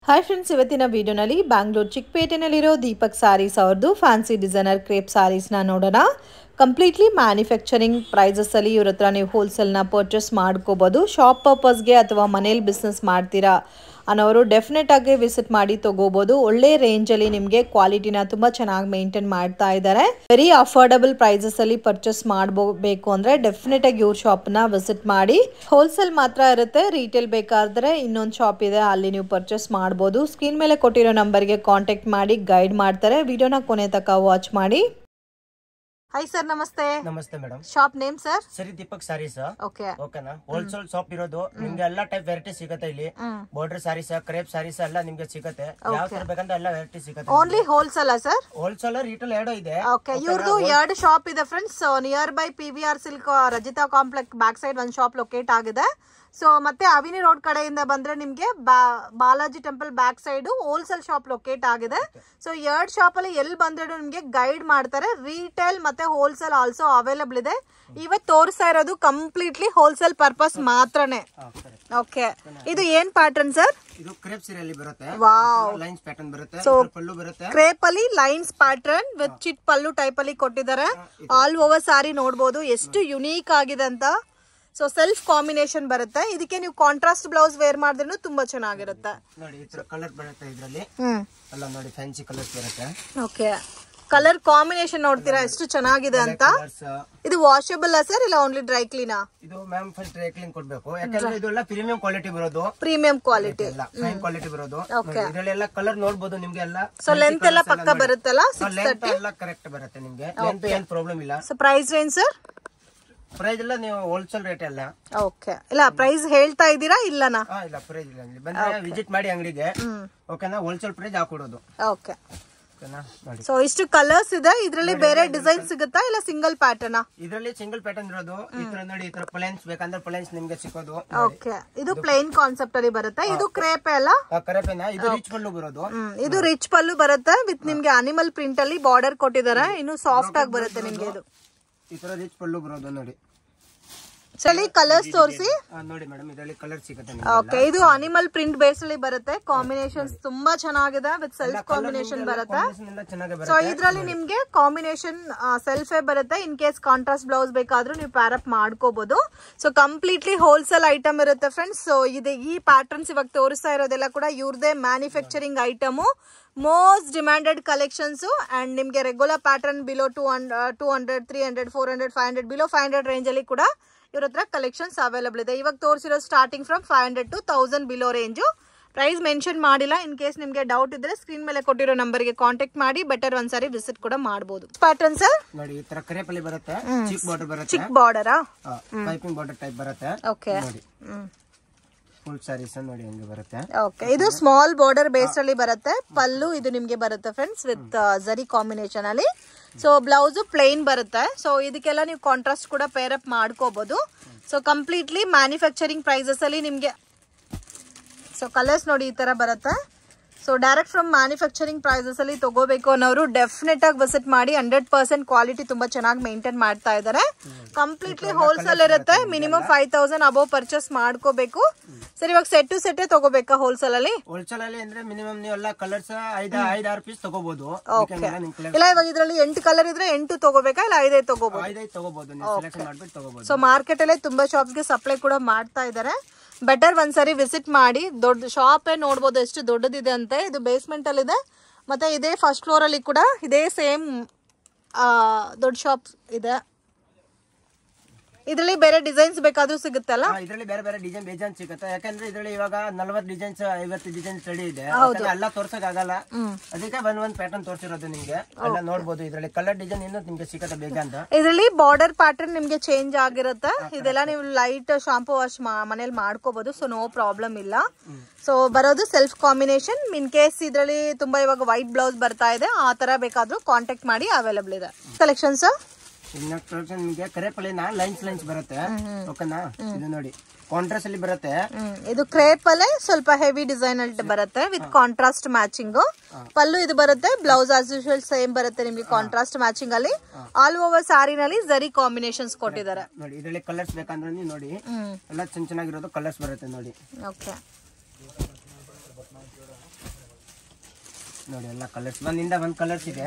Hi friends, ಇವತ್ತಿನ ವಿಡಿಯೋನಲ್ಲಿ ಬ್ಯಾಂಗ್ಳೂರ್ ಚಿಕ್ಕಪೇಟೆನಲ್ಲಿರೋ ದೀಪಕ್ ಸಾರೀಸ್ ಅವ್ರದ್ದು ಫ್ಯಾನ್ಸಿ ಡಿಸೈನರ್ ಕ್ರೇಪ್ ಸಾರೀಸ್ನ ನೋಡೋಣ. ಕಂಪ್ಲೀಟ್ಲಿ ಮ್ಯಾನುಫ್ಯಾಕ್ಚರಿಂಗ್ ಪ್ರೈಸಸಲ್ಲಿ ಇವ್ರ ಹತ್ರ ನೀವು ಹೋಲ್ಸೇಲ್ನ ಪರ್ಚೇಸ್ ಮಾಡ್ಕೋಬೋದು. ಶಾಪ್ ಪರ್ಪಸ್ಗೆ ಅಥವಾ ಮನೇಲಿ ಬಿಸ್ನೆಸ್ ಮಾಡ್ತೀರಾ ಅನ್ನೋರು ಡೆಫಿನೆಟ್ ಆಗಿ ವಿಸಿಟ್ ಮಾಡಿ ತಗೋಬಹುದು. ಒಳ್ಳೆ ರೇಂಜಲ್ಲಿ ನಿಮಗೆ ಕ್ವಾಲಿಟಿನ ತುಂಬ ಚೆನ್ನಾಗಿ ಮೇಂಟೈನ್ ಮಾಡ್ತಾ ಇದ್ದಾರೆ. ವೆರಿ ಅಫೋರ್ಡಬಲ್ ಪ್ರೈಸಸ್ ಅಲ್ಲಿ ಪರ್ಚೇಸ್ ಮಾಡಬೇಕು ಅಂದ್ರೆ ಡೆಫಿನೆಟ್ ಆಗಿ ಇವ್ರ ಶಾಪ್ನ ವಿಸಿಟ್ ಮಾಡಿ. ಹೋಲ್ಸೇಲ್ ಮಾತ್ರ ಇರುತ್ತೆ, ರೀಟೇಲ್ ಬೇಕಾದ್ರೆ ಇನ್ನೊಂದು ಶಾಪ್ ಇದೆ, ಅಲ್ಲಿ ನೀವು ಪರ್ಚೇಸ್ ಮಾಡಬಹುದು. ಸ್ಕ್ರೀನ್ ಮೇಲೆ ಕೊಟ್ಟಿರೋ ನಂಬರ್ಗೆ ಕಾಂಟ್ಯಾಕ್ಟ್ ಮಾಡಿ ಗೈಡ್ ಮಾಡ್ತಾರೆ. ವಿಡಿಯೋನ ಕೊನೆ ತನಕ ವಾಚ್ ಮಾಡಿ. ಹಾಯ್ ಸರ್, ನಮಸ್ತೆ. ನಮಸ್ತೆ ಮೇಡಮ್. Shop name sir? ಸರಿ ದೀಪಕ್ ಸಾರೀಸ್. ಓಕೆನಾ? ಹೋಲ್ಸೇಲ್ ಶಾಪ್ ಇರೋದು. ನಿಮ್ಗೆ ಎಲ್ಲಾ ಟೈಪ್ ವೆರೈಟಿ ಸಿಗುತ್ತೆ ಇಲ್ಲಿ. ಬಾರ್ಡರ್ ಸಾರೀಸ್, ಕ್ರೇಪ್ ಸಾರೀಸ್ ಎಲ್ಲ ನಿಮ್ಗೆ ಸಿಗುತ್ತೆ. ಯಾವ ತರ ಬೇಕಂದ್ರೆ ಎಲ್ಲ ವೆರೈಟಿ ಸಿಗುತ್ತೆ. Only wholesale sir? Wholesale retail ಎರಡು ಇದೆ. ಇವ್ರದ್ದು ಎರಡು ಶಾಪ್ ಇದೆ friends. Near by PVR silk Rajitha complex back side ಒಂದು ಶಾಪ್ ಲೊಕೇಟ್ ಆಗಿದೆ. ಸೊ ಮತ್ತೆ ಅವಿನಿ ರೋಡ್ ಕಡೆಯಿಂದ ಬಂದ್ರೆ ನಿಮ್ಗೆ Balaji temple back side wholesale shop locate ಆಗಿದೆ. ಸೊ ಎರಡು ಶಾಪ್ ಅಲ್ಲಿ ಎಲ್ಲಿ ಬಂದ್ರೆ ನಿಮ್ಗೆ ಗೈಡ್ ಮಾಡ್ತಾರೆ. ರೀಟೇಲ್ ಮತ್ತೆ ಹೋಲ್ಸೇಲ್ ಆಲ್ಸೋ ಅವೈಲಬಲ್ ಇದೆ. ಇವತ್ತು ತೋರಿಸ್ತಾ ಇರೋದು ಕಂಪ್ಲೀಟ್ಲಿ ಹೋಲ್ಸೇಲ್ ಪರ್ಪಸ್ ಮಾತ್ರನೇ. ಓಕೆ, ಇದು ಏನ್ ಪ್ಯಾಟರ್ನ್ ಸರ್? ಇದು ಕ್ರೇಪ್ ಸೀರೆಯಲ್ಲಿ ಬರುತ್ತೆ. ವಾವ್, ಲೈನ್ಸ್ ಪ್ಯಾಟರ್ನ್ ಬರುತ್ತೆ. ಸೊ ಪಲ್ಲು ಬರುತ್ತೆ. ಕ್ರೇಪ್ ಅಲ್ಲಿ lines pattern with chit pallu type ಅಲ್ಲಿ ಕೊಟ್ಟಿದ್ದಾರೆ. ಆಲ್ ಓವರ್ ಸಾರಿ ನೋಡಬಹುದು ಎಷ್ಟು ಯುನೀಕ್ ಆಗಿದೆ ಅಂತ. ಸೊ ಸೆಲ್ಫ್ ಕಾಂಬಿನೇಷನ್ ಬರುತ್ತೆ. ಇದಕ್ಕೆ ನೀವು ಕಾಂಟ್ರಾಸ್ಟ್ ಬ್ಲೌಸ್ ವೇರ್ ಮಾಡಿದ್ರೂ ತುಂಬಾ ಚೆನ್ನಾಗಿರುತ್ತೆ. ನೋಡಿ ಈ ತರ ಕಲರ್ ಬರುತ್ತೆ ಇದರಲ್ಲಿ. ಎಲ್ಲ ನೋಡಿ ಫ್ಯಾನ್ಸಿ ಕಲರ್ಸ್ ಬರುತ್ತೆ. ಓಕೆ, ಕಲರ್ ಕಾಂಬಿನೇಷನ್ ನೋಡ್ತೀರಾ ಎಷ್ಟು ಚೆನ್ನಾಗಿದೆ ಅಂತ. ಇದು ವಾಷಬಲ್ ಸರ್ ಇಲ್ಲ ಓನ್ಲಿ ಡ್ರೈ ಕ್ಲೀನಾ? ಇದು ಮ್ಯಾಮ್ ಫಸ್ಟ್ ಡ್ರೈ ಕ್ಲೀನ್ ಕೊಡ್ಬೇಕು, ಯಾಕಂದ್ರೆ ಇದೆಲ್ಲ ಪ್ರೀಮಿಯಂ ಕ್ವಾಲಿಟಿ ಬರೋದು. ಪ್ರೀಮಿಯಂ ಕ್ವಾಲಿಟಿ, ಫೈನ್ ಕ್ವಾಲಿಟಿ ಬರೋದು. ಇದರಲ್ಲೆಲ್ಲ ಕಲರ್ ನೋಡಬಹುದು ನಿಮ್ಗೆ ಎಲ್ಲ. ಸೊ ಲೆಂತ್ ಎಲ್ಲ ಪಕ್ಕ ಬರುತ್ತಲ್ಲ? ಲೆಂತ್ ಎಲ್ಲ ಕರೆಕ್ಟ್ ಬರುತ್ತೆ ನಿಮ್ಗೆ. ಲೆಂತ್ ಏನ್ ಪ್ರಾಬ್ಲಮ್ ಇಲ್ಲ. So price range sir? Price ಎಲ್ಲ ನೀವು ಹೋಲ್ಸೇಲ್ ರೇಟ್ ಎಲ್ಲ. ಓಕೆ, ಇಲ್ಲ ಪ್ರೈಸ್ ಹೇಳ್ತಾ ಇದ್ದೀರಾ ಇಲ್ಲನಾ? ಇಲ್ಲ ಪ್ರೈಸ್ ಇಲ್ಲ, ಬಂದ್ರೆ ವಿಸಿಟ್ ಮಾಡಿ ಅಂಗಡಿಗೆ. ಓಕೆನಾ? ಹೋಲ್ಸೇಲ್ ಪ್ರೈಸ್ ಹಾಕೊಡೋದು. ಓಕೆ, ಸೊ ಇಷ್ಟು ಕಲರ್ಸ್ ಇದೆ. ಇದರಲ್ಲಿ ಬೇರೆ ಡಿಸೈನ್ ಸಿಗುತ್ತಾ ಇಲ್ಲ ಸಿಂಗಲ್ ಪ್ಯಾಟರ್ನ್? ಇದರಲ್ಲಿ ಸಿಂಗಲ್ ಪ್ಯಾಟರ್ನ್ ಇರೋದು. ಈ ತರ ನೋಡಿ, ಈ ತರ ಪ್ಲೇನ್ಸ್ ಬೇಕಂದ್ರೆ ಪ್ಲೇನ್ಸ್ ನಿಮ್ಗೆ ಸಿಗೋದು. ಓಕೆ, ಇದು ಪ್ಲೇನ್ ಕಾನ್ಸೆಪ್ಟ್ ಅಲ್ಲಿ ಬರುತ್ತೆ. ಇದು ಕ್ರೇಪ್ ಅಲ್ಲ? ಕರೆಪೇನ. ಇದು ರಿಚ್ ಪಲ್ಲು ಬರೋದು. ಇದು ರಿಚ್ ಪಲ್ಲು ಬರುತ್ತೆ ವಿತ್ ನಿಮ್ಗೆ ಅನಿಮಲ್ ಪ್ರಿಂಟ್ ಅಲ್ಲಿ ಬಾರ್ಡರ್ ಕೊಟ್ಟಿದ್ದಾರೆ. ಇನ್ನು ಸಾಫ್ಟ್ ಆಗಿ ಬರುತ್ತೆ ನಿಮ್ಗೆ. ಇದು ಈ ತರ ರಿಚ್ ಪಲ್ಲು ಬರೋದು ನೋಡಿ. ಚಳಿ ಕಲರ್ಸ್ ತೋರಿಸಿ. ನೋಡಿ ಮೇಡಮ್, ಇದರಲ್ಲಿ ಕಲರ್ ಸಿಗುತ್ತೆ. ಓಕೆ, ಇದು ಅನಿಮಲ್ ಪ್ರಿಂಟ್ ಬೇಸ್ ಅಲ್ಲಿ ಬರುತ್ತೆ. ಕಾಂಬಿನೇಷನ್ಸ್ ತುಂಬಾ ಚೆನ್ನಾಗಿದೆ ವಿತ್ ಸೆಲ್ಫ್ ಕಾಂಬಿನೇಷನ್ ಬರುತ್ತೆ. ಸೊ ಇದರಲ್ಲಿ ನಿಮ್ಗೆ ಕಾಂಬಿನೇಷನ್ ಸೆಲ್ಫ್ ಬರುತ್ತೆ. ಇನ್ ಕೇಸ್ ಕಾಂಟ್ರಾಸ್ಟ್ ಬ್ಲೌಸ್ ಬೇಕಾದ್ರೂ ನೀವು ಪ್ಯಾರಪ್ ಮಾಡ್ಕೋಬಹುದು. ಸೊ ಕಂಪ್ಲೀಟ್ಲಿ ಹೋಲ್ಸೇಲ್ ಐಟಮ್ ಇರುತ್ತೆ ಫ್ರೆಂಡ್ಸ್. ಸೊ ಇದೆ ಈ ಪ್ಯಾಟರ್ನ್ಸ್ ಇವಾಗ ತೋರಿಸ್ತಾ ಇರೋದೆಲ್ಲ ಕೂಡ ಇವ್ರದೇ manufacturing item. Most demanded collections and ನಿಮ್ಗೆ regular pattern below 200, 300, 400, 500 below 500 range ಅಲ್ಲಿ ಕೂಡ ಇವ್ರ ಹತ್ರ ಕಲೆಕ್ಷನ್ಸ್ ಅವೈಲಬಲ್ ಇದೆ. ಇವಾಗ ತೋರಿಸಿರೋ starting from 500 to 1000 below range. Price mention ಮಾಡಿಲ್ಲ. ಇನ್ ಕೇಸ್ ನಿಮ್ಗೆ ಡೌಟ್ ಇದ್ರೆ ಸ್ಕ್ರೀನ್ ಮೇಲೆ ಕೊಟ್ಟಿರೋ ನಂಬರ್ಗೆ ಕಾಂಟ್ಯಾಕ್ಟ್ ಮಾಡಿ. ಬೆಟರ್ ಒಂದ್ಸಾರಿ ವಿಸಿಟ್ ಕೂಡ ಮಾಡಬಹುದು. ಪ್ಯಾಟರ್ನ್ ಸರ್ ನೋಡಿ, ಈ ತರ ಕ್ರೇಪ್ ಅಲ್ಲಿ ಬರುತ್ತೆ. ಚಿಕ್ ಬಾರ್ಡರ್ ಬರುತ್ತೆ. ಚಿಕ್ ಬಾರ್ಡರ್, ಪೈಪಿಂಗ್ ಬಾರ್ಡರ್ ಟೈಪ್ ಬರುತ್ತೆ. ಓಕೆ, ನೋಡಿ ಫುಲ್ ಸಾರೀಸ್ ನೋಡಿ ಹೆಂಗೆ ಬರುತ್ತೆ. ಓಕೆ, ಇದು ಸ್ಮಾಲ್ ಬಾರ್ಡರ್ ಬೇಸ್ ಅಲ್ಲಿ ಬರುತ್ತೆ. ಪಲ್ಲು ಇದು ನಿಮ್ಗೆ ಬರುತ್ತೆ ಫ್ರೆಂಡ್ಸ್ ವಿತ್ ಜರಿ ಕಾಂಬಿನೇಷನ್ ಅಲ್ಲಿ. ಸೊ ಬ್ಲೌಸ್ ಪ್ಲೇನ್ ಬರುತ್ತೆ. ಸೊ ಇದಕ್ಕೆಲ್ಲ ನೀವು ಕಾಂಟ್ರಾಸ್ಟ್ ಕೂಡ ಪೇರ್ ಅಪ್ ಮಾಡ್ಕೋಬಹುದು. ಸೊ ಕಂಪ್ಲೀಟ್ಲಿ ಮ್ಯಾನುಫ್ಯಾಕ್ಚರಿಂಗ್ ಪ್ರೈಸಸ್ ಅಲ್ಲಿ ನಿಮ್ಗೆ. ಸೊ ಕಲರ್ಸ್ ನೋಡಿ ಈ ತರ ಬರುತ್ತೆ. So direct from manufacturing prices ಅಲ್ಲಿ ತಗೋಬೇಕು ಅನ್ನೋರು ಡೆಫಿನೆಟ್ ಆಗಿ ವಿಸಿಟ್ ಮಾಡಿ. 100% ಕ್ವಾಲಿಟಿ ತುಂಬಾ ಚೆನ್ನಾಗಿ ಮೇಂಟೈನ್ ಮಾಡ್ತಾ ಇದ್ದಾರೆ. ಕಂಪ್ಲೀಟ್ಲಿ ಹೋಲ್ಸೇಲ್ ಇರುತ್ತೆ. ಮಿನಿಮಮ್ 5000 ಅಬೌವ್ ಪರ್ಚೇಸ್ ಮಾಡ್ಕೋಬೇಕು. ಸರ್ ಇವಾಗ ಸೆಟ್ ಟು ಸೆಟ್ ತಗೋಬೇಕಾ ಹೋಲ್ಸೇಲ್ ಅಲ್ಲಿ? ಹೋಲ್ಸೇಲ್ ಅಲ್ಲಿ ಅಂದ್ರೆ ಮಿನಿಮಮ್ ನೀವು ಎಲ್ಲ ಕಲರ್ಸ್ 5-6 ಪೀಸ್ ತಗೋಬಹುದು. ಇಲ್ಲ ಇವಾಗ ಇದರಲ್ಲಿ 8 ಕಲರ್ ಇದ್ರೆ 8 ತಗೋಬೇಕಾ ಇಲ್ಲ 5 ತಗೋಬಹುದು? 5 ತಗೋಬಹುದು. ಸೆಲೆಕ್ಷನ್ ಮಾಡ್ಬಿಟ್ಟು ತಗೋಬಹುದು. ಸೊ ಮಾರ್ಕೆಟ್ ಅಲ್ಲೇ ತುಂಬಾ ಶಾಪ್ಸ್ ಗೆ ಸಪ್ಲೈ ಕೂಡ ಮಾಡ್ತಾ ಇದ್ದಾರೆ. ಬೆಟರ್ ಒಂದ್ಸರಿ ವಿಸಿಟ್ ಮಾಡಿ. ದೊಡ್ಡ ಶಾಪ್ ನೋಡ್ಬೋದು ಎಷ್ಟು ದೊಡ್ಡದಿದೆ ಅಂತೆ. ಇದು ಬೇಸ್ಮೆಂಟ್ ಅಲ್ಲಿ ಇದೆ. ಮತ್ತೆ ಇದೇ ಫಸ್ಟ್ ಫ್ಲೋರ್ ಅಲ್ಲಿ ಕೂಡ ಇದೇ ಸೇಮ್ ದೊಡ್ಡ ಶಾಪ್ ಇದೆ. ಇದರಲ್ಲಿ ಬೇರೆ ಡಿಸೈನ್ಸ್ ಬೇಕಾದ್ರೂ ಸಿಗುತ್ತಲ್ಲ? ಇದರಲ್ಲಿ ಬೇರೆ ಬೇರೆ ಡಿಸೈನ್ ಬೇಜಾನ್ ಸಿಗುತ್ತೆ. ಯಾಕಂದ್ರೆ ಇದರಲ್ಲಿ ಇವಾಗ 40 ಡಿಸೈನ್ಸ್ 50 ಡಿಸೈನ್ಸ್ ರೆಡಿ ಇದೆ. ಎಲ್ಲ ತೋರ್ಸಕ್ ಆಗಲ್ಲ, ಅದಕ್ಕೆ ಒಂದ್ ಪ್ಯಾಟರ್ನ್ ತೋರಿಸಿರೋದು ನಿಮ್ಗೆ. ಎಲ್ಲ ನೋಡಬಹುದು. ಇದರಲ್ಲಿ ಕಲರ್ ಡಿಸೈನ್ ಇನ್ನೂ ನಿಮ್ಗೆ ಸಿಗುತ್ತೆ ಬೇಜಾನ್. ಇದರಲ್ಲಿ ಬಾರ್ಡರ್ ಪ್ಯಾಟರ್ನ್ ನಿಮ್ಗೆ ಚೇಂಜ್ ಆಗಿರುತ್ತೆ. ಇದೆಲ್ಲ ನೀವು ಲೈಟ್ ಶಾಂಪೂ ವಾಶ್ ಮನೇಲಿ ಮಾಡ್ಕೋಬಹುದು. ಸೊ ನೋ ಪ್ರಾಬ್ಲಮ್ ಇಲ್ಲ. ಸೊ ಬರೋದು ಸೆಲ್ಫ್ ಕಾಂಬಿನೇಷನ್. ಇನ್ ಕೇಸ್ ಇದರಲ್ಲಿ ತುಂಬಾ ಇವಾಗ ವೈಟ್ ಬ್ಲೌಸ್ ಬರ್ತಾ ಇದೆ, ಆ ತರ ಬೇಕಾದ್ರೂ ಕಾಂಟ್ಯಾಕ್ಟ್ ಮಾಡಿ. ಅವೈಲಬಲ್ ಇದೆ ಕಲೆಕ್ಷನ್ಸ್. ನಿಮ್ಗೆ ಕರೇಪಲ್ಲಿನ ಲೈನ್ಸ್ ಬರುತ್ತೆ. ಓಕೆನಾ? ಇದು ನೋಡಿ ಕಾಂಟ್ರಾಸ್ಟ್ ಅಲ್ಲಿ ಬರುತ್ತೆ. ಇದು ಕ್ರೇಪ್ ಅಲ್ಲೇ ಸ್ವಲ್ಪ ಹೆವಿ ಡಿಸೈನ್ ಅಲ್ಲಿ ಬರುತ್ತೆ ವಿತ್ ಕಾಂಟ್ರಾಸ್ಟ್ ಮ್ಯಾಚಿಂಗ್. ಪಲ್ಲು ಇದು ಬರುತ್ತೆ. ಬ್ಲೌಸ್ ಆಸ್ ಯೂಶುವಲ್ ಸೇಮ್ ಬರುತ್ತೆ ನಿಮ್ಗೆ ಕಾಂಟ್ರಾಸ್ಟ್ ಮ್ಯಾಚಿಂಗ್ ಅಲ್ಲಿ. ಆಲ್ ಓವರ್ ಸಾರಿನಲ್ಲಿ ಜರಿ ಕಾಂಬಿನೇಷನ್ಸ್ ಕೊಟ್ಟಿದ್ದಾರೆ. ನೋಡಿ ಇದರಲ್ಲಿ ಕಲರ್ಸ್ ಬೇಕಂದ್ರೆ ನೀವು ನೋಡಿ ಎಲ್ಲ ಚೆನ್ನಾಗಿರೋದು ಕಲರ್ಸ್ ಬರುತ್ತೆ ನೋಡಿ. ಓಕೆ, ನೋಡಿ ಎಲ್ಲ ಕಲರ್ಸ್ ಒಂದಿಂದ ಒಂದ್ ಕಲರ್ಸ್ ಇದೆ.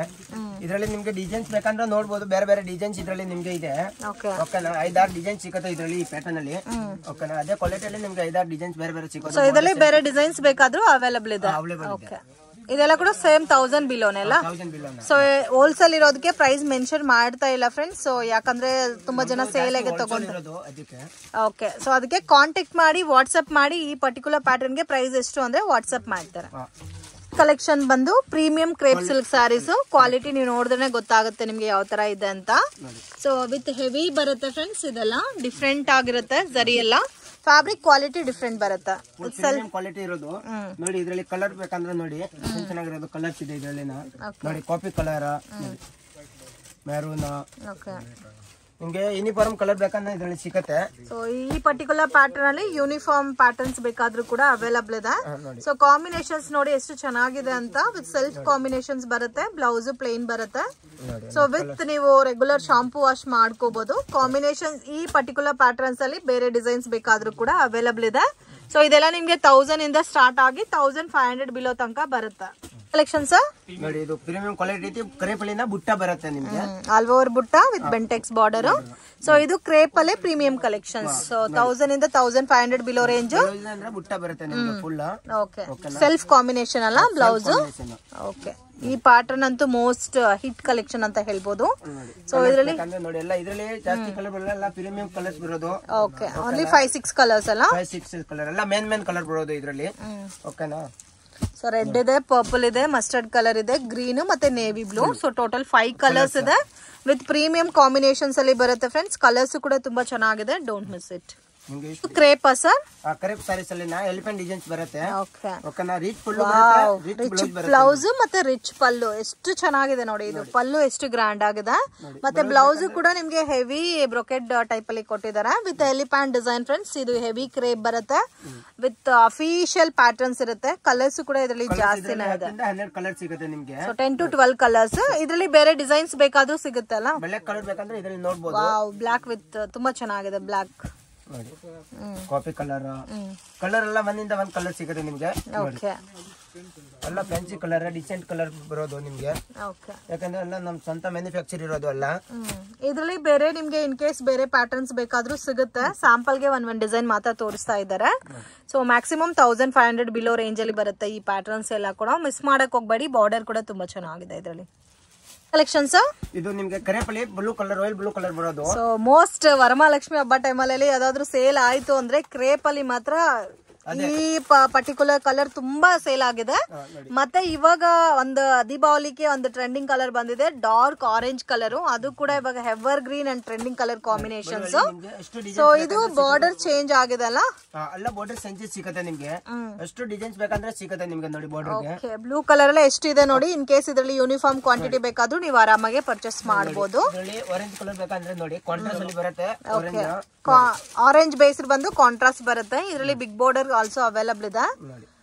ಇದ್ರಲ್ಲಿ ನಿಮ್ಗೆ ಡಿಸೈನ್ಸ್ ಬೇಕಂದ್ರೆ ನೋಡ್ಬೋದು, ಬೇರೆ ಬೇರೆ ಡಿಸೈನ್ಸ್ ಇದ್ರಲ್ಲಿ ನಿಮ್ಗೆ ಇದೆ. ಓಕೆನಾ, 5-6 ಡಿಸೈನ್ಸ್ ಸಿಗುತ್ತೆ ಇದ್ರಲ್ಲಿ ಈ ಪ್ಯಾಟರ್ನ್ ಅಲ್ಲಿ. ಓಕೆನಾ, ಅದೇ ಕ್ವಾಲಿಟಿಯಲ್ಲಿ ನಿಮ್ಗೆ 5-6 ಡಿಸೈನ್ಸ್ ಬೇರೆ ಬೇರೆ ಸಿಗುತ್ತೆ. ಸೊ ಇದರಲ್ಲಿ ಬೇರೆ ಡಿಸೈನ್ಸ್ ಬೇಕಾದ್ರೂ ಅವೈಲೇಬಲ್ ಇದೆ. ಇದೆಲ್ಲ ಕೂಡ ಸೇಮ್ 1000 ಬಿಲೋನೆ ಅಲ್ಲ. ಸೊ ಹೋಲ್ಸೇಲ್ ಇರೋದಕ್ಕೆ ಪ್ರೈಸ್ ಮೆನ್ಷನ್ ಮಾಡ್ತಾ ಇಲ್ಲ ಫ್ರೆಂಡ್ಸ್. ಸೊ ಯಾಕಂದ್ರೆ ತುಂಬಾ ಜನ ಸೇಲ್ಗೆ ತಗೊಂಡಿರೋದು. ಓಕೆ, ಸೊ ಅದಕ್ಕೆ ಕಾಂಟ್ಯಾಕ್ಟ್ ಮಾಡಿ, ವಾಟ್ಸ್ಆಪ್ ಮಾಡಿ ಈ ಪರ್ಟಿಕ್ಯುಲರ್ ಪ್ಯಾಟರ್ನ್ ಗೆ ಪ್ರೈಸ್ ಎಷ್ಟು ಅಂದ್ರೆ ವಾಟ್ಸ್ಆಪ್ ಮಾಡ್ತಾರೆ. ಕಲೆಕ್ಷನ್ ಬಂದು premium crepe silk sarees. Quality ನೀವು ನೋಡಿದ್ರೆ ಗೊತ್ತಾಗುತ್ತೆ ನಿಮ್ಗೆ ಯಾವ ತರ ಇದೆ ಅಂತ. ಸೊ ವಿತ್ ಹೆವಿ ಬರುತ್ತೆ ಫ್ರೆಂಡ್ಸ್. ಇದೆಲ್ಲ ಡಿಫ್ರೆಂಟ್ ಆಗಿರುತ್ತೆ. ಜರಿ ಎಲ್ಲ ಫ್ಯಾಬ್ರಿಕ್ ಕ್ವಾಲಿಟಿ ಡಿಫ್ರೆಂಟ್ ಬರುತ್ತೆ. ಕ್ವಾಲಿಟಿ ಇರೋದು ನೋಡಿ. ಇದ್ರಲ್ಲಿ ಕಲರ್ ಬೇಕಂದ್ರೆ ನೋಡಿ, ಚೆನ್ನಾಗಿರೋದು ಕಲರ್ಸ್ ಇದೆ ಇದ್ರಲ್ಲಿ ನೋಡಿ. ಕಾಫಿ ಕಲರ್, ಮೆರೂನ್, ನಿಮ್ಗೆ ಯೂನಿಫಾರ್ಮ್ ಕಲರ್ ಬೇಕಂದ್ರೆ ಇದ್ರಲ್ಲಿ ಸಿಗುತ್ತೆ. ಸೊ ಈ ಪರ್ಟಿಕ್ಯುಲರ್ ಪ್ಯಾಟರ್ನ್ ಅಲ್ಲಿ ಯೂನಿಫಾರ್ಮ್ ಪ್ಯಾಟರ್ನ್ಸ್ ಬೇಕಾದ್ರೂ ಕೂಡ ಅವೈಲಬಲ್ ಇದೆ. ಸೊ ಕಾಂಬಿನೇಷನ್ಸ್ ನೋಡಿ ಎಷ್ಟು ಚೆನ್ನಾಗಿದೆ ಅಂತ. ವಿತ್ ಸೆಲ್ಫ್ ಕಾಂಬಿನೇಷನ್ಸ್ ಬರುತ್ತೆ. ಬ್ಲೌಸ್ ಪ್ಲೇನ್ ಬರುತ್ತೆ. ಸೊ ವಿತ್ ನೀವು ರೆಗ್ಯುಲರ್ ಶಾಂಪೂ ವಾಶ್ ಮಾಡ್ಕೋಬಹುದು. ಕಾಂಬಿನೇಷನ್ ಈ ಪರ್ಟಿಕ್ಯುಲರ್ ಪ್ಯಾಟರ್ನ್ಸ್ ಅಲ್ಲಿ ಬೇರೆ ಡಿಸೈನ್ಸ್ ಬೇಕಾದ್ರೂ ಕೂಡ ಅವೈಲಬಲ್ ಇದೆ. ಸೊ ಇದೆಲ್ಲ ನಿಮ್ಗೆ 1000 ಇಂದ ಸ್ಟಾರ್ಟ್ ಆಗಿ 1500 ಬಿಲೋ ತನಕ ಬರುತ್ತೆ. ಕಲೆಕ್ಷನ್ಸ್ ನೋಡಿ, ಇದು ಪ್ರೀಮಿಯಂ ಕ್ವಾಲಿಟಿ ಕ್ರೇಪಲ್ಲಿಂದ ಬುಟ್ಟ ಬರುತ್ತೆ ನಿಮ್ಗೆ. ಆಲ್ ಓವರ್ ಬುಟ್ಟ ವಿತ್ ಬೆಂಟೆಕ್ಸ್ ಬಾರ್ಡರ್. ಸೊ ಇದು ಕ್ರೇಪ್ ಅಲ್ಲಿ ಪ್ರೀಮಿಯಂ ಕಲೆಕ್ಷನ್ಸ್. ಸೊ 1000 ಇಂದ 1500 ಬಿಲೋ ರೇಂಜ್ ಬುಟ್ಟ ಬರುತ್ತೆ ನಿಮ್ಗೆ ಫುಲ್. ಓಕೆ, ಸೆಲ್ಫ್ ಕಾಂಬಿನೇಷನ್ ಅಲ್ಲ ಬ್ಲೌಸ್. ಓಕೆ, ಈ ಪ್ಯಾಟರ್ನ್ ಅಂತೂ ಮೋಸ್ಟ್ ಹಿಟ್ ಕಲೆಕ್ಷನ್ ಅಂತ ಹೇಳ್ಬೋದು. ಸೊ ಇದರಲ್ಲಿ ನೋಡಿ ಎಲ್ಲ ಇದರಲ್ಲಿ ಜಾಸ್ತಿ ಕಲರ್ ಬರಲ್ಲ, ಎಲ್ಲ ಪ್ರೀಮಿಯಂ ಕಲರ್ಸ್ ಬರೋದು. ಓಕೆ, ಓನ್ಲಿ 5-6 ಕಲರ್ಸ್ ಅಲ್ಲ. 5-6 ಕಲರ್ ಎಲ್ಲ ಮೇನ್ ಕಲರ್ ಬರೋದು ಇದರಲ್ಲಿ. ಓಕೆನಾ, ಸೊ ರೆಡ್ ಇದೆ, ಪರ್ಪಲ್ ಇದೆ, ಮಸ್ಟರ್ಡ್ ಕಲರ್ ಇದೆ, ಗ್ರೀನ್ ಮತ್ತೆ navy blue. So total 5 colours ಇದೆ. ವಿತ್ ಪ್ರೀಮಿಯಂ ಕಾಂಬಿನೇಷನ್ಸ್ ಅಲ್ಲಿ ಬರುತ್ತೆ ಫ್ರೆಂಡ್ಸ್. ಕಲರ್ಸ್ ಕೂಡ ತುಂಬಾ ಚೆನ್ನಾಗಿದೆ. Don't miss it. Crepe sir, crepe sarees ಅಲ್ಲಿ ಎಲಿಫೆಂಟ್ ಡಿಸೈನ್ಸ್ ಬರುತ್ತೆ. ಓಕೆನಾ, ರಿಚ್ ಬ್ಲೌಸ್ ಮತ್ತೆ ರಿಚ್ ಪಲ್ಲು ಎಷ್ಟು ಚೆನ್ನಾಗಿದೆ ನೋಡಿ. ಇದು ಪಲ್ಲು ಎಷ್ಟು ಗ್ರ್ಯಾಂಡ್ ಆಗಿದೆ. ಮತ್ತೆ ಬ್ಲೌಸ್ ಕೂಡ ನಿಮ್ಗೆ ಹೆವಿ ಬ್ರೊಕೆಡ್ ಟೈಪ್ ಅಲ್ಲಿ ಕೊಟ್ಟಿದ್ದಾರೆ ವಿತ್ ಎಲಿಫೆಂಟ್ ಡಿಸೈನ್ ಫ್ರೆಂಡ್ಸ್. ಇದು ಹೆವಿ ಕ್ರೇಪ್ ಬರುತ್ತೆ ವಿತ್ ಅಫಿಷಿಯಲ್ ಪ್ಯಾಟರ್ನ್ಸ್ ಇರುತ್ತೆ. ಕಲರ್ಸ್ ಕೂಡ ಇದರಲ್ಲಿ ಜಾಸ್ತಿನೇ ಇದೆ. 12 ಕಲರ್ ಸಿಗುತ್ತೆ ನಿಮ್ಗೆ. So 10 to 12 colours. ಇದರಲ್ಲಿ ಬೇರೆ ಡಿಸೈನ್ಸ್ ಬೇಕಾದ್ರೂ ಸಿಗುತ್ತೆ ಅಲ್ಲ. ಬ್ಲಾಕ್ ಕಲರ್ ಬೇಕಂದ್ರೆ ಇದರಲ್ಲಿ ನೋಡಬಹುದು. ವಾವ್, ಬ್ಲಾಕ್ ವಿತ್ ತುಂಬಾ ಚೆನ್ನಾಗಿದೆ. ಬ್ಲಾಕ್ ನೋಡಿ, ಕಾಫಿ ಕಲರ್ ಎಲ್ಲ ಒಂದಿಂದ ಒಂದ್ ಕಲರ್ ಸಿಗುತ್ತೆ ನಿಮ್ಗೆ. ಎಲ್ಲ ಫ್ಯಾನ್ಸಿ ಕಲರ್, ಡಿಸೆಂಟ್ ಕಲರ್ ಬರೋದು ನಿಮ್ಗೆ. ಯಾಕಂದ್ರೆ ಎಲ್ಲ ನಮ್ ಸ್ವಂತ ಮ್ಯಾನುಫ್ಯಾಕ್ಚರ್ ಇರೋದು ಅಲ್ಲ. ಇದ್ರಲ್ಲಿ ಬೇರೆ ನಿಮ್ಗೆ ಇನ್ ಕೇಸ್ ಬೇರೆ ಪ್ಯಾಟರ್ನ್ಸ್ ಬೇಕಾದ್ರೂ ಸಿಗುತ್ತೆ. ಸ್ಯಾಂಪಲ್ ಗೆ ಒಂದ್ ಡಿಸೈನ್ ಮಾತ್ರ ತೋರಿಸ್ತಾ ಇದ್ದಾರೆ. ಸೊ ಮ್ಯಾಕ್ಸಿಮಮ್ 1500 ಬಿಲೋ ರೇಂಜ್ ಅಲ್ಲಿ ಬರುತ್ತೆ ಈ ಪ್ಯಾಟರ್ನ್ಸ್ ಎಲ್ಲ ಕೂಡ. ಮಿಸ್ ಮಾಡಕ್ ಹೋಗ್ಬೇಡಿ. ಬಾರ್ಡರ್ ಕೂಡ ತುಂಬಾ ಚೆನ್ನಾಗಿದೆ ಇದರಲ್ಲಿ. ಕಲೆಕ್ಷನ್ಸ್ ಇದು ನಿಮ್ಗೆ ಕರೇಪಲ್ಲಿ blue colour, royal blue colour ಬರೋದು. ಸೊ ಮೋಸ್ಟ್ ವರಮಹಾಲಕ್ಷ್ಮಿ ಹಬ್ಬ ಟೈಮಲ್ಲಿ ಯಾವ್ದಾದ್ರು ಸೇಲ್ ಆಯ್ತು ಅಂದ್ರೆ ಕ್ರೇಪ್ ಅಲ್ಲಿ ಮಾತ್ರ ಈ ಪರ್ಟಿಕ್ಯುಲರ್ ಕಲರ್ ತುಂಬಾ ಸೇಲ್ ಆಗಿದೆ. ಮತ್ತೆ ಇವಾಗ ಒಂದು ದೀಪಾವಳಿಗೆ ಒಂದು ಟ್ರೆಂಡಿಂಗ್ ಕಲರ್ ಬಂದಿದೆ, ಡಾರ್ಕ್ ಆರೆಂಜ್ ಕಲರ್. ಅದು ಕೂಡ ಇವಾಗ ever green and trending colour combinations. So ಇದು ಬಾರ್ಡರ್ ಚೇಂಜ್ ಆಗಿದೆ ಅಲ್ಲ. ಎಲ್ಲ ಬಾರ್ಡರ್ ಚೇಂಜಸ್ ಸಿಗುತ್ತೆ ನಿಮ್ಗೆ. ಎಷ್ಟು ಡಿಸೈನ್ಸ್ ಬೇಕಂದ್ರೆ ಸಿಗುತ್ತೆ ನಿಮ್ಗೆ ನೋಡಿ ಬಾರ್ಡರ್. ಬ್ಲೂ ಕಲರ್ ಎಲ್ಲ ಎಷ್ಟಿದೆ ನೋಡಿ. ಇನ್ ಕೇಸ್ ಇದರಲ್ಲಿ ಯೂನಿಫಾರ್ಮ್ ಕ್ವಾಂಟಿಟಿ ಬೇಕಾದ್ರೂ ನೀವು ಆರಾಮಾಗಿ ಪರ್ಚೇಸ್ ಮಾಡಬಹುದು. ಆರೆಂಜ್ ಕಲರ್ ಬೇಕಂದ್ರೆ ನೋಡಿ ಕಾಂಟ್ರಾಸ್ಟ್ ಅಲ್ಲಿ ಬರುತ್ತೆ. ಆರೆಂಜ್ ಬೇಸ್ ಬಂದು ಕಾಂಟ್ರಾಸ್ಟ್ ಬರುತ್ತೆ. ಇದರಲ್ಲಿ ಬಿಗ್ ಬಾರ್ಡರ್ ಆಲ್ಸೋ ಅವೈಲಬಲ್ ಇದೆ.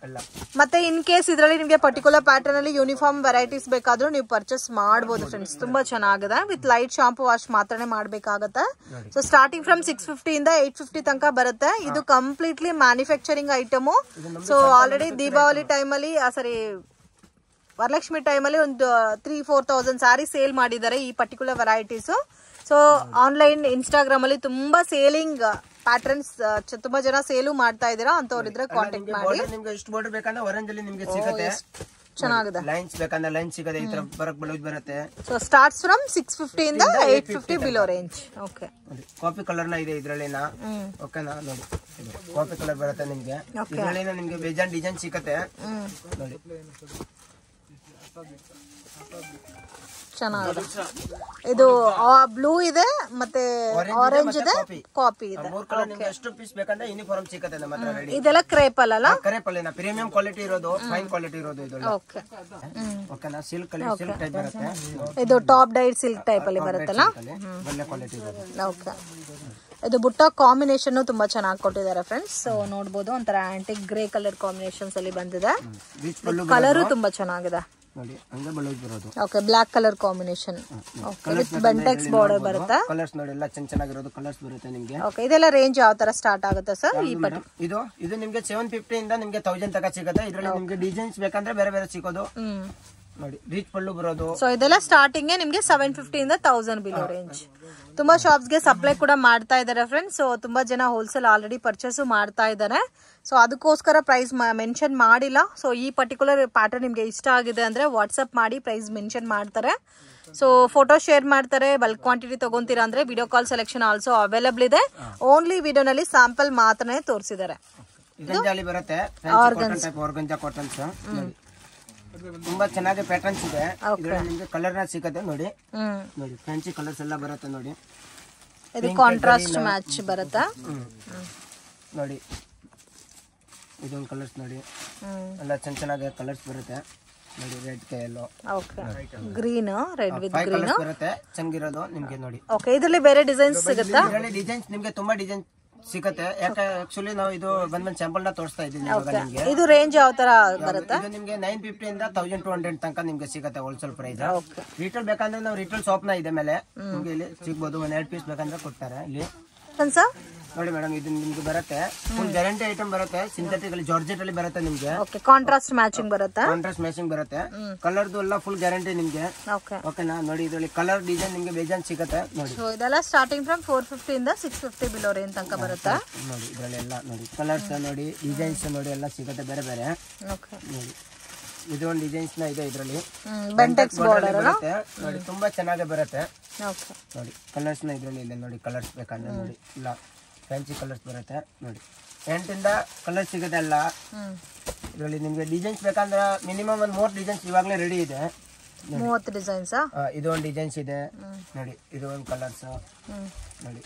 ಮತ್ತೆ ಇನ್ ಕೇಸ್ ಇದರಲ್ಲಿ ನಿಮಗೆ ಪರ್ಟಿಕ್ಯುಲರ್ ಪ್ಯಾಟರ್ನ್ ಅಲ್ಲಿ ಯೂನಿಫಾರ್ಮ್ ವೆರೈಟೀಸ್ ಬೇಕಾದ್ರೂ ನೀವು ಪರ್ಚೇಸ್ ಮಾಡಬಹುದು ಫ್ರೆಂಡ್ಸ್. ತುಂಬಾ ಚೆನ್ನಾಗಿದೆ. ವಿತ್ ಲೈಟ್ ಶಾಂಪೂ ವಾಶ್ ಮಾತ್ರನೇ ಮಾಡ್ಬೇಕಾಗತ್ತೆ. ಸೊ ಸ್ಟಾರ್ಟಿಂಗ್ ಫ್ರಮ್ 650 ಇಂದ 850 ತನಕ ಬರುತ್ತೆ. ಇದು completely manufacturing item. So already Deepavali time ಅಲ್ಲಿ ವರಲಕ್ಷ್ಮಿ ಟೈಮ್ ಅಲ್ಲಿ ಒಂದು 3-4,000 ಸ್ಯಾರಿ ಸೇಲ್ ಮಾಡಿದ್ದಾರೆ ಈ particular varieties. So online Instagram ಅಲ್ಲಿ ತುಂಬಾ ಸೇಲಿಂಗ್ ಪ್ಯಾಟರ್ನ್ಸ್ ತುಂಬಾ ಜನ ಸೇಲು ಮಾಡ್ತಾ ಇದೀರಾ ಅಂತವ್ರಿದ್ರೆ ಕಾಂಟ್ಯಾಕ್ಟ್ ಮಾಡಿ. ನಿಮ್ಗೆ ಎಷ್ಟು ಬಾರ್ಡರ್ ಬೇಕಂದ್ರೆ ಆರೆಂಜ್ ಅಲ್ಲಿ ನಿಮ್ಗೆ ಸಿಗುತ್ತೆ. ಚೆನ್ನಾಗಿದೆ. ಲೈನ್ಸ್ ಬೇಕಂದ್ರೆ ಲೈನ್ ಸಿಗುತ್ತೆ. ಈ ತರ ಬರಕ್ ಬ್ಲೌಸ್ ಬರುತ್ತೆ. ಸೊ ಸ್ಟಾರ್ಟ್ಸ್ ಫ್ರಮ್ 650 ಇಂದ 850 below range. Okay, coffee colour ನ ಇದೆ ಇದ್ರಲ್ಲಿನ. ಓಕೆನಾ, ನೋಡಿ ಕಾಫಿ ಕಲರ್ ಬರುತ್ತೆ ನಿಮ್ಗೆ. ಇದ್ರಲ್ಲಿನ ನಿಮ್ಗೆ ಬೇಜಾನ್ ಡಿಸೈನ್ ಸಿಗುತ್ತೆ ನೋಡಿ. ಚೆನ್ನಾಗಿದೆ. ಇದು ಬ್ಲೂ ಇದೆ ಮತ್ತೆ ಆರೆಂಜ್ ಇದೆ, ಕಾಪಿ ಇದೆ. ಎಷ್ಟು ಪೀಸ್ ಬೇಕಂದ್ರೆ ಯೂನಿಫಾರ್ಮ್ ಸಿಗುತ್ತೆ ನಮ್ಮ ಹತ್ರ ರೆಡಿ. ಇದೆಲ್ಲ ಕ್ರೇಪ್ ಅಲ್ಲ. ಕ್ರೇಪ್ ಅಲ್ಲಿ ಪ್ರೀಮಿಯಂ ಕ್ವಾಲಿಟಿ ಇರೋದು, ಫೈನ್ ಕ್ವಾಲಿಟಿ ಇರೋದು ಇದು. ಓಕೆ, ಓಕೆನಾ, ಸಿಲ್ಕ್ ಅಲ್ಲಿ ಸಿಲ್ಕ್ ಟೈಪ್ ಬರುತ್ತೆ. ಇದು ಟಾಪ್ ಡೈಡ್ ಸಿಲ್ಕ್ ಟೈಪ್ ಅಲ್ಲಿ ಬರುತ್ತಲ್ಲ. ಒಳ್ಳೆ ಕ್ವಾಲಿಟಿ ಇದೆ. ಓಕೆ, ಇದು ಬುಟ್ಟ ಕಾಂಬಿನೇಷನ್ ತುಂಬಾ ಚೆನ್ನಾಗಿ ಕೊಟ್ಟಿದ್ದಾರೆ ಫ್ರೆಂಡ್ಸ್. ಸೊ ನೋಡಬಹುದು ಒಂಥರ ಆಂಟಿಕ್ ಗ್ರೇ ಕಲರ್ ಕಾಂಬಿನೇಷನ್ಸ್ ಅಲ್ಲಿ ಬಂದಿದೆ. ಕಲರ್ ತುಂಬಾ ಚೆನ್ನಾಗಿದೆ. ನೋಡಿ ಹಂಗೆ ಬ್ಲೌಸ್ ಬರೋದು. Okay, black colour combination. Okay, with Bentex border ಬರುತ್ತೆ. ಕಲರ್ಸ್ ನೋಡಿ ಎಲ್ಲ ಚೆನ್ನಾಗಿರೋದು ಕಲರ್ಸ್ ಬರುತ್ತೆ ನಿಮಗೆ. ಓಕೆ, ಇದೆಲ್ಲ ರೇಂಜ್ ಯಾವ ತರ ಸ್ಟಾರ್ಟ್ ಆಗುತ್ತೆ ಸರ್? ಈ ಇದು ನಿಮಗೆ 750 ಇಂದ ನಿಮಗೆ 1000 ತನಕ ಸಿಗುತ್ತೆ. ಇದರಲ್ಲಿ ನಿಮಗೆ ಡಿಸೈನ್ಸ್ ಬೇಕಂದ್ರೆ ಬೇರೆ ಬೇರೆ ಸಿಗೋದು. ನೋಡಿ ರಿಚ್ ಪಲ್ಲು ಬರೋದು. ಸೊ ಇದೆಲ್ಲ ಸ್ಟಾರ್ಟಿಂಗ್ ನಿಮಗೆ 750 ಇಂದ 1000 ಬಿಲೋ ರೇಂಜ್. ತುಂಬಾ ಶಾಪ್ಸ್ ಗೆ ಸಪ್ಲೈ ಕೂಡ ಮಾಡ್ತಾ ಇದ್ದಾರೆ ಫ್ರೆಂಡ್ಸ್. ಸೊ ತುಂಬಾ ಜನ ಹೋಲ್ಸೇಲ್ ಆಲ್ರೆಡಿ ಪರ್ಚೇಸ್ ಮಾಡ್ತಾ ಇದ್ದಾರೆ. ಸೊ ಅದಕ್ಕೋಸ್ಕರ ಪ್ರೈಸ್ ಮೆನ್ಷನ್ ಮಾಡಿಲ್ಲ. ಸೊ ಈ ಪರ್ಟಿಕ್ಯುಲರ್ ಪ್ಯಾಟರ್ನ್ ನಿಮ್ಗೆ ಇಷ್ಟ ಆಗಿದೆ ಅಂದ್ರೆ ವಾಟ್ಸ್ಆಪ್ ಮಾಡಿ ಪ್ರೈಸ್ ಮೆನ್ಷನ್ ಮಾಡ್ತಾರೆ. ಸೊ ಫೋಟೋ ಶೇರ್ ಮಾಡ್ತಾರೆ. ಬಲ್ಕ್ ಕ್ವಾಂಟಿಟಿ ತಗೊಂತೀರಾ ಅಂದ್ರೆ video call selection also available ಇದೆ. ಓನ್ಲಿ ವಿಡಿಯೋನಲ್ಲಿ ಸ್ಯಾಂಪಲ್ ಮಾತ್ರನೇ ತೋರಿಸಿದ್ದಾರೆ. ಬರುತ್ತೆ ಆರ್ಗಂಜಾ ಕಾಟನ್ಸ್. ತುಂಬಾ ಚೆನ್ನಾಗಿ ಪ್ಯಾಟರ್ನ್ಸ್ ಇದೆ. ಇದರಲ್ಲಿ ನಿಮಗೆ ಕಲರ್ ನ ಸಿಗುತ್ತೆ ನೋಡಿ. ನೋಡಿ ಫ್ಯಾನ್ಸಿ ಕಲರ್ಸ್ ಎಲ್ಲ ಬರುತ್ತೆ ನೋಡಿ. ಇದು ಕಾಂಟ್ರಾಸ್ಟ್ ಮ್ಯಾಚ್ ಬರುತ್ತೆ ನೋಡಿ. ಇದೊಂದು ಕಲರ್ಸ್ ನೋಡಿ ಎಲ್ಲ ಚೆನ್ನಾಗಿ ಕಲರ್ಸ್ ಬರುತ್ತೆ ನೋಡಿ. Red yellow, okay, green, red with green ಬರುತ್ತೆ ಚೆನ್ನಾಗಿರೋದು ನಿಮಗೆ ನೋಡಿ. ಓಕೆ, ಇದರಲ್ಲಿ ಬೇರೆ ಡಿಸೈನ್ಸ್ ಸಿಗುತ್ತಾ? ಇದರಲ್ಲಿ ಡಿಸೈನ್ಸ್ ನಿಮಗೆ ತುಂಬಾ ಡಿಸೈನ್ ಸಿಗುತ್ತೆ. ಯಾಕೆ ಆಕ್ಚುಲಿ ನಾವು ಇದು ಬಂದ್ ಸ್ಯಾಂಪಲ್ ನ ತೋರಿಸ್ತಾ ಇದ್ದೀನಿ ಇವಾಗ ನಿಮಗೆ. ಇದು ರೇಂಜ್ ಯಾವ ತರ ಬರುತ್ತೆ? ಇದು ನಿಮಗೆ 950 ಇಂದ 1200 ತನಕ ನಿಮ್ಗೆ ಸಿಗುತ್ತೆ ಹೋಲ್ಸೇಲ್ ಪ್ರೈಸ್. ರಿಟೇಲ್ ಬೇಕಂದ್ರೆ ನಾವು ರಿಟೇಲ್ ಶಾಪ್ ನ ಇದೆ ಮೇಲೆ ನಿಮ್ಗೆ ಇಲ್ಲಿ ಸಿಗ್ಬೋದು. 1-2 ಪೀಸ್ ಬೇಕಂದ್ರೆ ಕೊಡ್ತಾರೆ ಇಲ್ಲಿ. ನೋಡಿ ಮೇಡಮ್, ಇದು ನಿಮ್ಗೆ ಬರುತ್ತೆ ಫುಲ್ ಗ್ಯಾರಂಟಿ ಐಟಮ್ ಬರುತ್ತೆ. ಸಿಂಥೆಟಿಕ್ ಅಲ್ಲಿ ಜಾರ್ಜೆಟ್ ಅಲ್ಲಿ ಬರುತ್ತೆ ನಿಮ್ಗೆ. ಓಕೆ, ಕಾಂಟ್ರಾಸ್ಟ್ ಮ್ಯಾಚಿಂಗ್ ಬರುತ್ತೆ. ಕಾಂಟ್ರಾಸ್ಟ್ ಮ್ಯಾಚಿಂಗ್ ಬರುತ್ತೆ. ಕಲರ್ದು ಎಲ್ಲ ಫುಲ್ ಗ್ಯಾರಂಟಿ ನಿಮ್ಗೆ. ಓಕೆನಾ? ನೋಡಿ ಇದರಲ್ಲಿ ಕಲರ್ ಡಿಸೈನ್ ನಿಮ್ಗೆ ಬೇಜಾನ್ ಸಿಗುತ್ತೆ ನೋಡಿ. ಸೊ ಇದೆಲ್ಲ ಸ್ಟಾರ್ಟಿಂಗ್ ಫ್ರಮ್ 450 ಇಂದ 650 ಬಿಲೋ ರೇಂಜ್ ತನಕ ಬರುತ್ತೆ ನೋಡಿ. ಇದರಲ್ಲಿ ಎಲ್ಲ ನೋಡಿ ಕಲರ್ಸ್ ನೋಡಿ, ಡಿಸೈನ್ಸ್ ನೋಡಿ ಎಲ್ಲ ಸಿಗುತ್ತೆ ಬೇರೆ ಬೇರೆ. ಓಕೆ, ನೋಡಿ ಇದು ಒಂದು ಡಿಸೈನ್ಸ್ ನ ಇದೆ. ಇದರಲ್ಲಿ ಬೆಂಟೆಕ್ಸ್ ಬಾರ್ಡರ್ ಬರುತ್ತೆ ನೋಡಿ. ತುಂಬಾ ಚೆನ್ನಾಗಿ ಬರುತ್ತೆ. ಓಕೆ, ನೋಡಿ ಕಲರ್ಸ್ ನ ಇದರಲ್ಲಿ ಇಲ್ಲ ನೋಡಿ. ಕಲರ್ಸ್ ಬೇಕಂದ್ರೆ ನೋಡಿ ಇಲ್ಲ ಫ್ಯಾನ್ಸಿ ಕಲರ್ಸ್ ಬರುತ್ತೆ ನೋಡಿ. 8 ಕಲರ್ ಸಿಗುತ್ತೆ ಎಲ್ಲ ಇದರಲ್ಲಿ. ನಿಮ್ಗೆ ಡಿಸೈನ್ಸ್ ಬೇಕಂದ್ರೆ ಮಿನಿಮಮ್ ಒಂದು 3 ಡಿಸೈನ್ಸ್ ಇವಾಗಲೇ ರೆಡಿ ಇದೆ. 30 ಡಿಸೈನ್ಸ್. ಇದು ಒಂದು ಡಿಸೈನ್ಸ್ ಇದೆ ನೋಡಿ. ಇದು ಒಂದು ಕಲರ್ಸ್ ನೋಡಿ.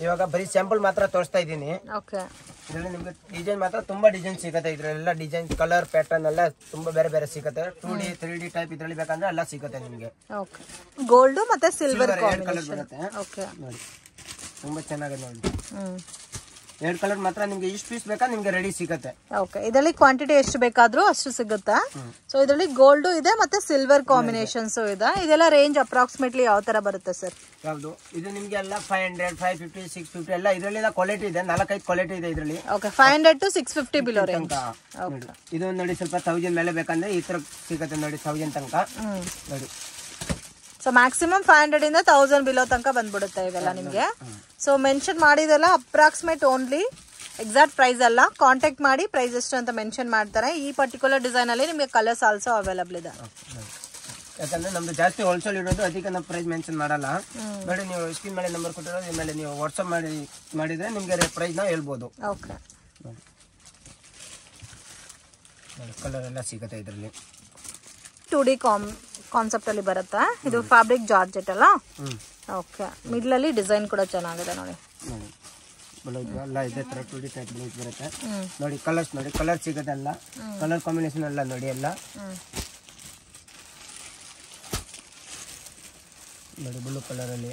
ಇವಾಗ ಬರೀ ಸ್ಯಾಂಪಲ್ ಮಾತ್ರ ತೋರಿಸ್ತಾ ಇದ್ದೀನಿ. ಓಕೆ, ಇದರಲ್ಲಿ ನಿಮ್ಗೆ ಡಿಸೈನ್ ಮಾತ್ರ ತುಂಬಾ ಡಿಸೈನ್ ಸಿಗುತ್ತೆ. ಇದರಲ್ಲೆಲ್ಲ ಡಿಸೈನ್ ಕಲರ್ ಪ್ಯಾಟರ್ನ್ ಎಲ್ಲ ತುಂಬಾ ಬೇರೆ ಬೇರೆ ಸಿಗುತ್ತೆ. 2D 3D ಟೈಪ್ ಇದರಲ್ಲಿ ಬೇಕಂದ್ರೆ ಎಲ್ಲ ಸಿಗುತ್ತೆ ನಿಮ್ಗೆ. ಓಕೆ, ಗೋಲ್ಡ್ ಮತ್ತೆ ಸಿಲ್ವರ್ ಕಲರ್ ಬರುತ್ತೆ. ಓಕೆ, ನೋಡಿ ತುಂಬಾ ಚೆನ್ನಾಗಿದೆ ನೋಡಿ. 2 ಕಲರ್ ಮಾತ್ರ ನಿಮ್ಗೆ ಇಷ್ಟು ಪೀಸ್ ಬೇಕಾ ನಿಮ್ಗೆ ರೆಡಿ ಸಿಗುತ್ತೆ. ಓಕೆ, ಇದರಲ್ಲಿ ಕ್ವಾಂಟಿಟಿ ಎಷ್ಟು ಬೇಕಾದ್ರೂ ಅಷ್ಟು ಸಿಗುತ್ತೆ. ಸೊ ಇದರಲ್ಲಿ ಗೋಲ್ಡ್ ಇದೆ ಮತ್ತೆ ಸಿಲ್ವರ್ ಕಾಂಬಿನೇಷನ್ಸ್ ಇದೆ. ಇದೆಲ್ಲ ರೇಂಜ್ ಅಪ್ರಾಕ್ಸಿಮೇಟ್ಲಿ ಯಾವ ತರ ಬರುತ್ತೆ ಸರ್? ಯಾವುದು ಇದು ನಿಮ್ಗೆ ಎಲ್ಲ 500, 550, 650 ಎಲ್ಲ ಇದರಲ್ಲಿ ಕ್ವಾಲಿಟಿ ಇದೆ. 4-5 ಕ್ವಾಲಿಟಿ ಇದೆ ಇದರಲ್ಲಿ. Okay, 500 to 650 below range. ಇದು ನೋಡಿ ಸ್ವಲ್ಪ 1000 ಮೇಲೆ ಬೇಕಂದ್ರೆ ಈ ತರ ಸಿಗುತ್ತೆ ನೋಡಿ. 1000 ತನಕ ನೋಡಿ. ಸೊ ಮ್ಯಾಕ್ಸಿಮಮ್ 500 ಇಂದ 1000 ಬಿಲೋ ತನಕ ಬಂದ್ಬಿಡುತ್ತೆ ಇವೆಲ್ಲ ನಿಮಗೆ. ಸೊ ಮೆನ್ಷನ್ ಮಾಡಿದೆಲ್ಲ ಅಪ್ರಾಕ್ಸಿಮೇಟ್ ಓನ್ಲಿ, ಎಕ್ಸಾಕ್ಟ್ ಪ್ರೈಸ್ ಅಲ್ಲ. ಕಾಂಟ್ಯಾಕ್ಟ್ ಮಾಡಿ ಪ್ರೈಸ್ ಎಷ್ಟು ಅಂತ ಮೆನ್ಷನ್ ಮಾಡ್ತಾರೆ. ಈ ಪರ್ಟಿಕ್ಯುಲರ್ ಡಿಸೈನ್ ಅಲ್ಲಿ ನಿಮಗೆ ಕಲರ್ಸ್ ಆಲ್ಸೋ ಅವೈಲೇಬಲ್ ಇದೆ. ಯಾಕಂದ್ರೆ ನಮ್ದು ಜಾಸ್ತಿ ಹೋಲ್ಸೇಲ್ ಇರೋದು, ಅದಕ್ಕೆ ನಾವು ಪ್ರೈಸ್ ಮೆನ್ಷನ್ ಮಾಡಲ್ಲ ನೋಡಿ. ನೀವು ಸ್ಕ್ರೀನ್ ಮೇಲೆ ನಂಬರ್ ಕೊಟ್ಟಿರೋದು ಈ ಮೇಲೆ ನೀವು ವಾಟ್ಸ್ಆಪ್ ಮಾಡಿದ್ರೆ ನಿಮ್ಗೆ ಪ್ರೈಸ್ ನಾವು ಹೇಳ್ಬೋದು. ಓಕೆ, ಕಲರ್ ಎಲ್ಲ ಸಿಗುತ್ತೆ ಇದರಲ್ಲಿ. 2D ಕಾನ್ಸೆಪ್ಟ್ ಅಲ್ಲಿ ಬರುತ್ತೆ. ಇದು ಫ್ಯಾಬ್ರಿಕ್ ಜಾರ್ಜೆಟ್ ಅಲ್ಲ. ಓಕೆ, ಮಿಡ್ಲ್ ಅಲ್ಲಿ ಡಿಸೈನ್ ಕೂಡ ಚೆನ್ನಾಗಿದೆ ನೋಡಿ. ಬ್ಲೌಸ್ ಎಲ್ಲ ಇದೇ ತರ 2D ಟೈಪ್ ಬ್ಲೌಸ್ ಬರುತ್ತೆ ನೋಡಿ. ಕಲರ್ಸ್ ನೋಡಿ, ಕಲರ್ ಸಿಗುತ್ತೆ ಎಲ್ಲ. ಕಲರ್ ಕಾಂಬಿನೇಷನ್ ಎಲ್ಲ ನೋಡಿ ಎಲ್ಲ ನೋಡಿ. ಬ್ಲೂ ಕಲರ್ ಅಲ್ಲಿ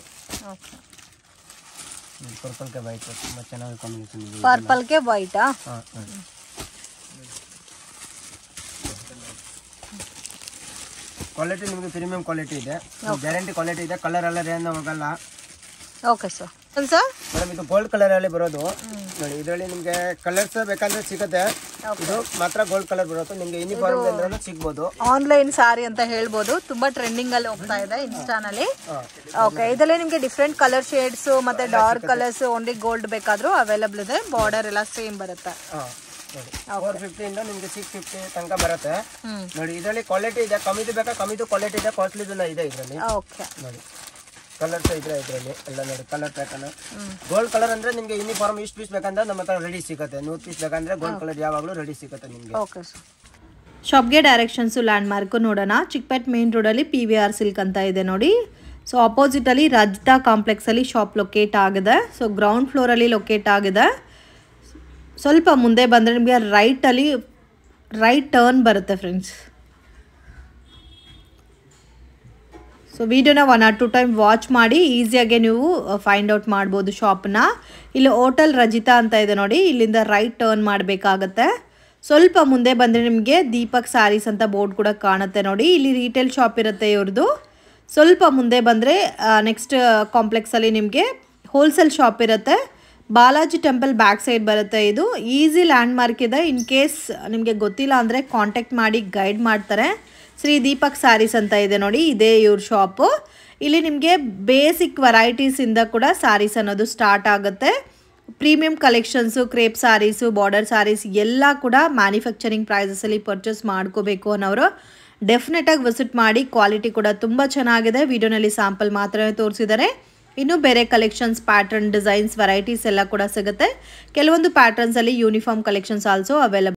ಪರ್ಪಲ್ ಗೆ ವೈಟ್ ತುಂಬಾ ಚೆನ್ನಾಗಿ ಕಾಂಬಿನೇಷನ್ ಇದೆ. ಪರ್ಪಲ್ ಗೆ ವೈಟ್ ಕ್ವಾಲಿಟಿ ನಿಮಗೆ ಪ್ರೀಮಿಯಂ ಕ್ವಾಲಿಟಿ ಇದೆ. ಗ್ಯಾರಂಟಿ ಕ್ವಾಲಿಟಿ ಇದೆ. ಕಲರ್ ಎಲ್ಲ ಏನು ಹೋಗಲ್ಲ. Okay sir. ಮೇಡಮ್ ಇದು ಗೋಲ್ಡ್ ಕಲರ್ ಅಲ್ಲಿ ಬರೋದು ನೋಡಿ. ಇದರಲ್ಲಿ ನಿಮ್ಗೆ ಕಲರ್ಸ್ ಬೇಕಂದ್ರೆ ಸಿಗುತ್ತೆ. ಇದು ಮಾತ್ರ ಗೋಲ್ಡ್ ಕಲರ್ ಬರುತ್ತೆ. ನಿಮ್ಗೆ ಯೂನಿಫಾರ್ಮ್ ಅಂದ್ರೆ ಸಿಗ್ಬೋದು. ಆನ್ಲೈನ್ ಸಾರಿ ಅಂತ ಹೇಳ್ಬೋದು. ತುಂಬಾ ಟ್ರೆಂಡಿಂಗ್ ಅಲ್ಲಿ ಹೋಗ್ತಾ ಇದೆ ಇನ್ಸ್ಟಾನಲ್ಲಿ. ಓಕೆ, ಇದರಲ್ಲಿ ನಿಮ್ಗೆ ಡಿಫ್ರೆಂಟ್ ಕಲರ್ ಶೇಡ್ಸ್ ಮತ್ತೆ ಡಾರ್ಕ್ ಕಲರ್ಸ್ ಓನ್ಲಿ ಗೋಲ್ಡ್ ಬೇಕಾದ್ರೂ ಅವೈಲೇಬಲ್ ಇದೆ. ಬಾರ್ಡರ್ ಎಲ್ಲ ಸೇಮ್ ಬರುತ್ತೆ. 450 ಇಂದ ನಿಮ್ಗೆ 650 ತನಕ ಬರುತ್ತೆ ನೋಡಿ. ಇದರಲ್ಲಿ ಕ್ವಾಲಿಟಿ ಇದೆ. ಕಮ್ಮಿದು ಬೇಕಾ ಕಮ್ಮಿದು ಕ್ವಾಲಿಟಿ ಇದೆ, ಕಾಸ್ಟ್ಲಿದು ಇದೆ ಇದರಲ್ಲಿ. ಓಕೆ, ನೋಡಿ ಕಲರ್ಸ್ ಇದ್ರೆ ಇದರಲ್ಲಿ ಎಲ್ಲ ನೋಡಿ. ಕಲರ್ ಪ್ಯಾಟರ್ನ್ ಗೋಲ್ಡ್ ಕಲರ್ ಅಂದ್ರೆ ನಿಮ್ಗೆ ಯೂನಿಫಾರ್ಮ್ ಇಷ್ಟು ಪೀಸ್ ಬೇಕಂದ್ರೆ ನಮ್ಮ ಹತ್ರ ರೆಡಿ ಸಿಗುತ್ತೆ. 100 ಪೀಸ್ ಬೇಕಂದ್ರೆ ಗೋಲ್ಡ್ ಕಲರ್ ಯಾವಾಗಲೂ ರೆಡಿ ಸಿಗುತ್ತೆ ನಿಮ್ಗೆ. Okay sir. ಶಾಪ್ಗೆ ಡೈರೆಕ್ಷನ್ಸು ಲ್ಯಾಂಡ್ ಮಾರ್ಕ್ ನೋಡೋಣ. ಚಿಕ್ಕಪೇಟ್ ಮೇನ್ ರೋಡಲ್ಲಿ PVR ಸಿಲ್ಕ್ ಅಂತ ಇದೆ ನೋಡಿ. ಸೊ ಅಪೋಸಿಟಲ್ಲಿ ರಜಿತಾ ಕಾಂಪ್ಲೆಕ್ಸಲ್ಲಿ ಶಾಪ್ ಲೊಕೇಟ್ ಆಗಿದೆ. ಸೊ ಗ್ರೌಂಡ್ ಫ್ಲೋರಲ್ಲಿ ಲೊಕೇಟ್ ಆಗಿದೆ. ಸ್ವಲ್ಪ ಮುಂದೆ ಬಂದರೆ ನಿಮಗೆ ರೈಟ್ ಟರ್ನ್ ಬರುತ್ತೆ ಫ್ರೆಂಡ್ಸ್. ಸೊ ವಿಡಿಯೋನ 1 or 2 ಟೈಮ್ ವಾಚ್ ಮಾಡಿ ಈಸಿಯಾಗೆ ನೀವು ಫೈಂಡ್ ಔಟ್ ಮಾಡ್ಬೋದು ಶಾಪ್ನ. ಇಲ್ಲಿ ಹೋಟೆಲ್ ರಜಿತಾ ಅಂತ ಇದೆ ನೋಡಿ. ಇಲ್ಲಿಂದ ರೈಟ್ ಟರ್ನ್ ಮಾಡಬೇಕಾಗತ್ತೆ. ಸ್ವಲ್ಪ ಮುಂದೆ ಬಂದರೆ ನಿಮಗೆ ದೀಪಕ್ ಸ್ಯಾರೀಸ್ ಅಂತ ಬೋರ್ಡ್ ಕೂಡ ಕಾಣುತ್ತೆ ನೋಡಿ. ಇಲ್ಲಿ ರೀಟೇಲ್ ಶಾಪ್ ಇರುತ್ತೆ ಇವ್ರದ್ದು. ಸ್ವಲ್ಪ ಮುಂದೆ ಬಂದರೆ ನೆಕ್ಸ್ಟ್ ಕಾಂಪ್ಲೆಕ್ಸಲ್ಲಿ ನಿಮಗೆ ಹೋಲ್ಸೇಲ್ ಶಾಪ್ ಇರುತ್ತೆ. ಬಾಲಾಜಿ ಟೆಂಪಲ್ ಬ್ಯಾಕ್ ಸೈಡ್ ಬರುತ್ತೆ. ಇದು ಈಸಿ ಲ್ಯಾಂಡ್ ಮಾರ್ಕ್ ಇದೆ. ಇನ್ ಕೇಸ್ ನಿಮಗೆ ಗೊತ್ತಿಲ್ಲ ಅಂದರೆ ಕಾಂಟ್ಯಾಕ್ಟ್ ಮಾಡಿ ಗೈಡ್ ಮಾಡ್ತಾರೆ. ಶ್ರೀ ದೀಪಕ್ ಸ್ಯಾರೀಸ್ ಅಂತ ಇದೆ ನೋಡಿ, ಇದೇ ಇವ್ರ ಶಾಪು. ಇಲ್ಲಿ ನಿಮಗೆ ಬೇಸಿಕ್ ವೆರೈಟೀಸಿಂದ ಕೂಡ ಸ್ಯಾರೀಸ್ ಅನ್ನೋದು ಸ್ಟಾರ್ಟ್ ಆಗುತ್ತೆ. Premium collections, crepe sarees, border sarees ಎಲ್ಲ ಕೂಡ ಮ್ಯಾನುಫ್ಯಾಕ್ಚರಿಂಗ್ ಪ್ರೈಸಸಲ್ಲಿ ಪರ್ಚೇಸ್ ಮಾಡ್ಕೋಬೇಕು ಅನ್ನೋರು ಡೆಫಿನೆಟಾಗಿ ವಿಸಿಟ್ ಮಾಡಿ. ಕ್ವಾಲಿಟಿ ಕೂಡ ತುಂಬ ಚೆನ್ನಾಗಿದೆ. ವಿಡಿಯೋನಲ್ಲಿ ಸ್ಯಾಂಪಲ್ ಮಾತ್ರ ತೋರಿಸಿದ್ದಾರೆ. ಇನ್ನು ಬೇರೆ ಕಲೆಕ್ಷನ್ಸ್, ಪ್ಯಾಟರ್ನ್, ಡಿಸೈನ್ಸ್, ವೆರೈಟೀಸ್ ಎಲ್ಲ ಕೂಡ ಸಿಗುತ್ತೆ. ಕೆಲವೊಂದು ಪ್ಯಾಟರ್ನ್ಸಲ್ಲಿ ಯೂನಿಫಾರ್ಮ್ ಕಲೆಕ್ಷನ್ಸ್ ಆಲ್ಸೋ ಅವೈಲಬಲ್.